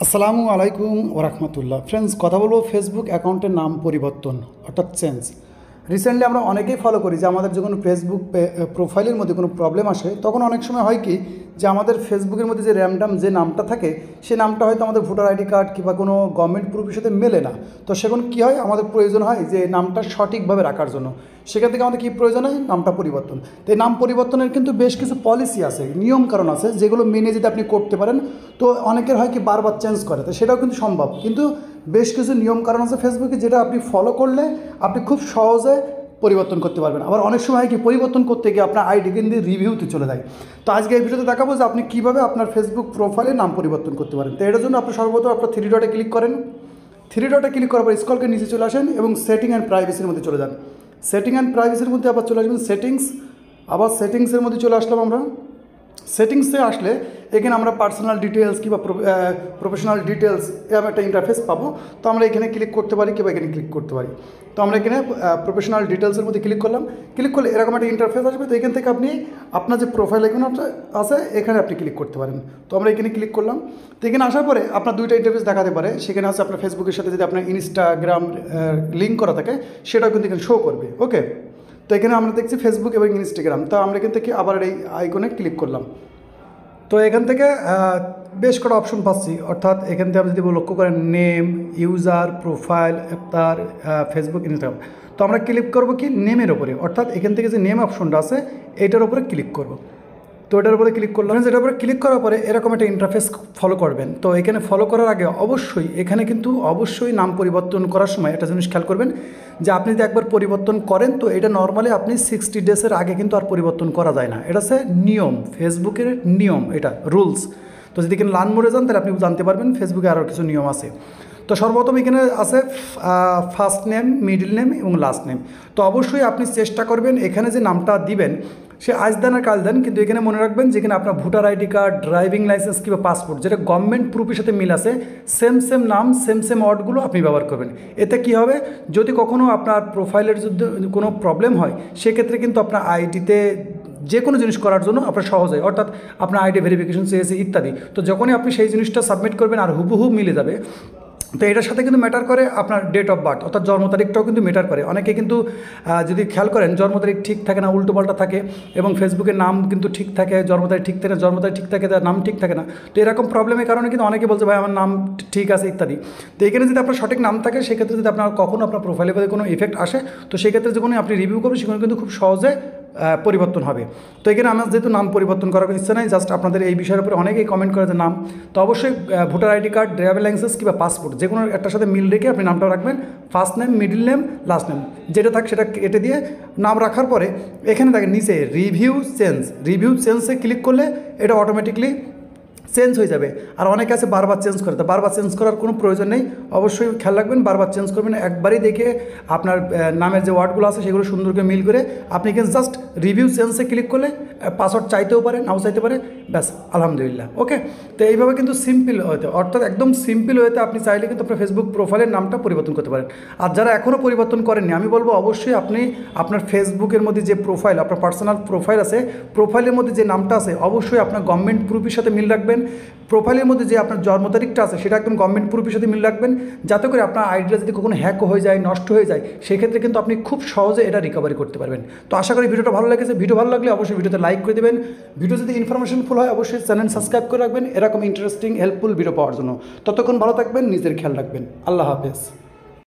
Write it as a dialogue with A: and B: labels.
A: আসসালামু আলাইকুম ওরহমতুল্লাহ। ফ্রেন্ডস, কথা বলবো ফেসবুক অ্যাকাউন্টের নাম পরিবর্তন অর্থাৎ চেঞ্জ। রিসেন্টলি আমরা অনেকেই ফলো করি যে আমাদের যখন ফেসবুক প্রোফাইলের মধ্যে কোনো প্রবলেম আসে তখন অনেক সময় হয় কি যে আমাদের ফেসবুকের মধ্যে যে র্যান্ডাম যে নামটা থাকে সেই নামটা হয়তো আমাদের ভোটার আইডি কার্ড কিংবা কোনো গভর্নমেন্ট প্রুফের সাথে মেলে না। তো সেখন কী হয়, আমাদের প্রয়োজন হয় যে নামটা সঠিকভাবে রাখার জন্য। সেখান থেকে আমাদের কী প্রয়োজন হয়, নামটা পরিবর্তন। তো এই নাম পরিবর্তনের কিন্তু বেশ কিছু পলিসি আছে, নিয়মকানুন আছে, যেগুলো মেনে যদি আপনি করতে পারেন তো অনেকের হয় কি বারবার চেঞ্জ করে, তো সেটাও কিন্তু সম্ভব। কিন্তু বেশ কিছু নিয়মকানুন আছে ফেসবুকে, যেটা আপনি ফলো করলে আপনি খুব সহজে পরিবর্তন করতে পারবেন। আবার অনেক সময় কি পরিবর্তন করতে গিয়ে আপনার আইডি কিন্তু রিভিউতে চলে যায়। তো আজকে এই ভিডিওতে দেখাবো যে আপনি কীভাবে আপনার ফেসবুক প্রোফাইলে নাম পরিবর্তন করতে পারেন। তো এটার জন্য আপনি সর্বপ্রথম আপনার থ্রি ডটে ক্লিক করেন। থ্রি ডটে ক্লিক করার পর স্ক্রল করে নিচে চলে আসেন এবং সেটিং অ্যান্ড প্রাইভেসির মধ্যে চলে যান। সেটিং অ্যান্ড প্রাইভেসির মধ্যে আবার চলে আসবেন সেটিংস। আবার সেটিংসের মধ্যে চলে আসলাম আমরা। সেটিংসে আসলে এখানে আমরা পার্সোনাল ডিটেলস কিংবা প্রফেশনাল ডিটেলস এরকম একটা ইন্টারফেস পাবো। তো আমরা এখানে ক্লিক করতে পারি কিংবা এখানে ক্লিক করতে পারি। তো আমরা এখানে প্রফেশনাল ডিটেলসের মধ্যে ক্লিক করলাম। ক্লিক করলে এরকম একটা ইন্টারফেস আসবে। তো এখান থেকে আপনি আপনার যে প্রোফাইল এখানে আছে এখানে আপনি ক্লিক করতে পারেন। তো আমরা এখানে ক্লিক করলাম। তো এখানে আসার পরে আপনার দুইটা ইন্টারফেস দেখাতে পারে। সেখানে আছে আপনার ফেসবুকের সাথে যদি আপনার ইনস্টাগ্রাম লিঙ্ক করা থাকে সেটাও কিন্তু এখানে শো করবে। ওকে, তো এখানে আমরা দেখছি ফেসবুক এবং ইনস্টাগ্রাম। তো আমরা এখান থেকে আবার এই আইকনে ক্লিক করলাম। তো এখান থেকে বেশ কটা অপশন পাচ্ছি, অর্থাৎ এখান থেকে আপনি যদি লক্ষ্য করেন নেম, ইউজার, প্রোফাইল, তার ফেসবুক, ইনস্টাগ্রাম। তো আমরা ক্লিক করবো কি নেমের ওপরে, অর্থাৎ এখান থেকে যে নেম অপশনটা আছে এটার উপরে ক্লিক করব। তো এটার উপরে ক্লিক করলাম। এটার উপরে ক্লিক করার পরে এরকম একটা ইন্টারফেস ফলো করবেন। তো এখানে ফলো করার আগে অবশ্যই এখানে কিন্তু অবশ্যই নাম পরিবর্তন করার সময় একটা জিনিস খেয়াল করবেন যে আপনি যদি একবার পরিবর্তন করেন তো এটা নর্মালি আপনি 60 ডেজের আগে কিন্তু আর পরিবর্তন করা যায় না। এটা হচ্ছে নিয়ম, ফেসবুকের নিয়ম, এটা রুলস। তো যদি এখানে লার্ন মোডে যান তাহলে আপনি জানতে পারবেন ফেসবুকে আরও কিছু নিয়ম আছে। তো সর্বপ্রথম এখানে আছে ফার্স্ট নেম, মিডল নেম এবং লাস্ট নেম। তো অবশ্যই আপনি চেষ্টা করবেন এখানে যে নামটা দিবেন সে আজ দেন আর কাল দেন, কিন্তু এখানে মনে রাখবেন যেখানে আপনার voter ID card, driving licence কিংবা পাসপোর্ট যেটা গভর্নমেন্ট প্রুফের সাথে মিল আছে সেম সেম নাম, সেম সেম ওয়ার্ডগুলো আপনি ব্যবহার করবেন। এতে কি হবে, যদি কখনও আপনার প্রোফাইলের যদি কোনো প্রবলেম হয় সেক্ষেত্রে কিন্তু আপনার আইডিতে যে কোনো জিনিস করার জন্য আপনার সহজ হয়, অর্থাৎ আপনার আইডি ভেরিফিকেশন চেয়েছে ইত্যাদি। তো যখনই আপনি সেই জিনিসটা সাবমিট করবেন আর হুবহু মিলে যাবে। তো এটার সাথে কিন্তু ম্যাটার করে আপনার ডেট অফ বার্থ, অর্থাৎ জন্ম তারিখটাও কিন্তু ম্যাটার করে। অনেকে কিন্তু যদি খেয়াল করেন জন্ম তারিখ ঠিক থাকে না, উল্টোপাল্টা থাকে, এবং ফেসবুকের নাম কিন্তু ঠিক থাকে, জন্ম তারিখ ঠিক থাকে না, জন্ম তারিখ ঠিক থাকে তার নাম ঠিক থাকে না। তো এরকম প্রবলেমের কারণে কিন্তু অনেকে বলছে ভাই আমার নাম ঠিক আছে ইত্যাদি। তো এখানে যদি আপনার সঠিক নাম থাকে সেক্ষেত্রে যদি আপনার কখনও আপনার প্রোফাইলের মধ্যে কোনো ইফেক্ট আসে তো সেক্ষেত্রে যখন আপনি রিভিউ করবেন সেখানে কিন্তু খুব সহজে পরিবর্তন হবে। তো এখানে আমার যেহেতু নাম পরিবর্তন করার ইচ্ছা নেই, জাস্ট আপনাদের এই বিষয়ের উপরে অনেকেই কমেন্ট করে যে নাম, তো অবশ্যই voter ID card, driving licence কিংবা পাসপোর্ট যে কোনো একটার সাথে মিল রেখে আপনি নামটা রাখবেন। First name, middle name, last name যেটা থাকে সেটা কেটে দিয়ে নাম রাখার পরে এখানে থাকে নিচে রিভিউ চেঞ্জে ক্লিক করলে এটা অটোমেটিকলি চেঞ্জ হয়ে যাবে। আর অনেকে আছে বারবার চেঞ্জ করে, তো বারবার চেঞ্জ করার কোনো প্রয়োজন নেই। অবশ্যই খেয়াল রাখবেন বারবার চেঞ্জ করবেন, একবারই দেখে আপনার নামের যে ওয়ার্ডগুলো আছে সেগুলো সুন্দর করে মিল করে আপনি এখানে জাস্ট রিভিউ চেঞ্জে ক্লিক করলে পাসওয়ার্ড চাইতেও পারে, নাও চাইতে পারে, ব্যাস আলহামদুলিল্লাহ। ওকে, তো এইভাবে কিন্তু সিম্পল হতে, অর্থাৎ একদম সিম্পল হতে আপনি চাইলে কিন্তু আপনার ফেসবুক প্রোফাইলের নামটা পরিবর্তন করতে পারেন। আর যারা এখনও পরিবর্তন করেননি আমি বলবো অবশ্যই আপনি আপনার ফেসবুকের মধ্যে যে প্রোফাইল, আপনার পার্সোনাল প্রোফাইল আছে, প্রোফাইলের মধ্যে যে নামটা আছে অবশ্যই আপনার গভর্নমেন্ট প্রুফের সাথে মিল রাখবেন। প্রোফাইলের মধ্যে যে আপনার জন্ম তারিখটা আছে সেটা একদম গভর্নমেন্ট প্রুফের সাথে মিল রাখবেন, যাতে করে আপনার আইডিটা যদি কখনো হ্যাক হয়ে যায়, নষ্ট হয়ে যায়, সেক্ষেত্রে কিন্তু আপনি খুব সহজে এটা রিকভারি করতে পারবেন। তো আশা করি ভিডিওটা ভালো লেগেছে। ভিডিও ভালো লাগলে অবশ্যই ভিডিওতে লাইক করে দেবেন। ভিডিও যদি ইনফরমেশনফুল হয় অবশ্যই চ্যানেল সাবস্ক্রাইব করে রাখবেন এরকম ইন্টারেস্টিং হেল্পফুল ভিডিও পাওয়ার জন্য। ততক্ষণ ভালো থাকবেন, নিজের খেয়াল রাখবেন। আল্লাহ হাফেজ।